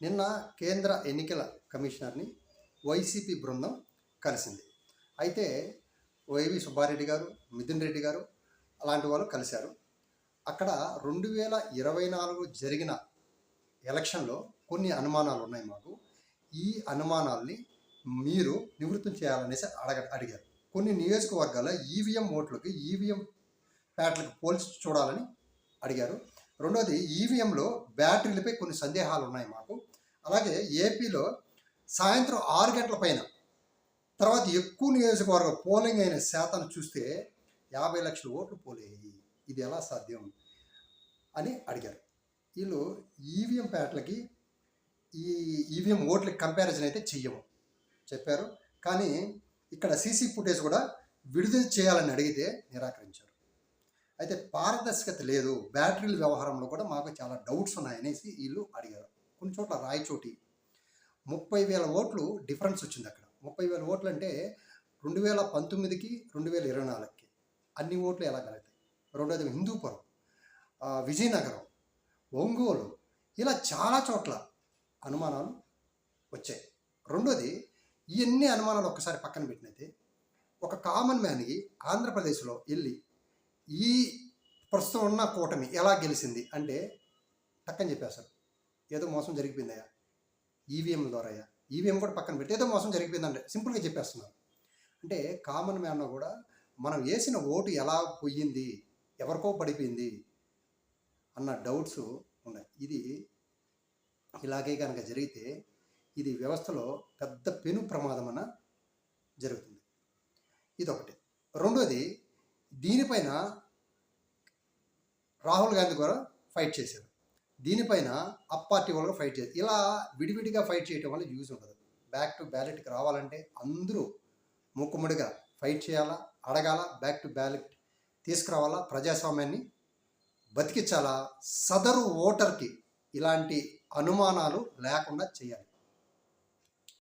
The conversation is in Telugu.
నిన్న కేంద్ర ఎన్నికల కమిషనర్ని వైసీపీ బృందం కలిసింది. అయితే వైవి సుబ్బారెడ్డి గారు, మిథున్ రెడ్డి గారు అలాంటి వాళ్ళు కలిశారు. అక్కడ 2024 జరిగిన ఎలక్షన్లో కొన్ని అనుమానాలు ఉన్నాయి మాకు. ఈ అనుమానాల్ని మీరు నివృత్తం చేయాలనేసి అడిగారు. కొన్ని నియోజకవర్గాల ఈవీఎం ఓట్లకి ఈవీఎం ప్యాట్లకు పోల్చి చూడాలని అడిగారు. రెండోది, ఈవీఎంలో బ్యాటరీలపై కొన్ని సందేహాలు ఉన్నాయి మాకు. అలాగే ఏపీలో సాయంత్రం 6 గంటల పైన తర్వాత ఎక్కువ నియోజకవర్గ పోలింగ్ అయిన శాతాన్ని చూస్తే 50 లక్షల ఓట్లు పోలేయి, ఇది ఎలా సాధ్యం అని అడిగారు. వీళ్ళు ఈవీఎం ప్యాట్లకి ఈ ఈవీఎం ఓట్లకి కంపారిజన్ అయితే చెయ్యము చెప్పారు. కానీ ఇక్కడ సీసీ ఫుటేజ్ కూడా విడుదల చేయాలని అడిగితే నిరాకరించారు. అయితే పారదర్శకత లేదు, బ్యాటరీల వ్యవహారంలో కూడా మాకు చాలా డౌట్స్ ఉన్నాయనేసి వీళ్ళు అడిగారు. కొన్ని చోట్ల రాయచోటి 30,000 ఓట్లు డిఫరెన్స్ వచ్చింది. అక్కడ 30,000 ఓట్లు అంటే 2019కి 2024కి అన్ని ఓట్లు ఎలా కలుగుతాయి? రెండోది హిందూపురం, విజయనగరం, ఒంగోలు ఇలా చాలా చోట్ల అనుమానాలు వచ్చాయి. రెండోది, ఇవన్నీ అనుమానాలు ఒక్కసారి పక్కన పెట్టినైతే ఒక కామన్ మ్యాన్కి ఆంధ్రప్రదేశ్లో వెళ్ళి ఈ ప్రస్తుతం ఉన్న కూటమి ఎలా గెలిచింది అంటే టక్కని చెప్పేస్తారు, ఏదో మోసం జరిగిపోయిందయ్యా ఈవీఎం ద్వారా, ఈవీఎం కూడా పక్కన పెట్టి ఏదో మోసం జరిగిపోయిందంటే సింపుల్గా చెప్పేస్తున్నారు. అంటే కామన్ మ్యాన్ కూడా మనం వేసిన ఓటు ఎలా పోయింది, ఎవరికో పడిపోయింది అన్న డౌట్స్ ఉన్నాయి. ఇది ఇలాగే కనుక జరిగితే ఇది వ్యవస్థలో పెద్ద పెను ప్రమాదం అన్న జరుగుతుంది. ఇదొకటి. రెండోది, దీనిపైన రాహుల్ గాంధీ కూడా ఫైట్ చేశారు. దీనిపైన అప్ పార్టీ వాళ్ళు ఫైట్ చేశారు. ఇలా విడివిడిగా ఫైట్ చేయడం వల్ల యూజ్ ఉండదు. బ్యాక్ టు బ్యాలెట్కి రావాలంటే అందరూ మూకుమ్మడిగా ఫైట్ చేయాలా, అడగాల, బ్యాక్ టు బ్యాలెట్ తీసుకురావాలా, ప్రజాస్వామ్యాన్ని బతికించాలా, సదరు ఓటర్కి ఇలాంటి అనుమానాలు లేకుండా చేయాలి.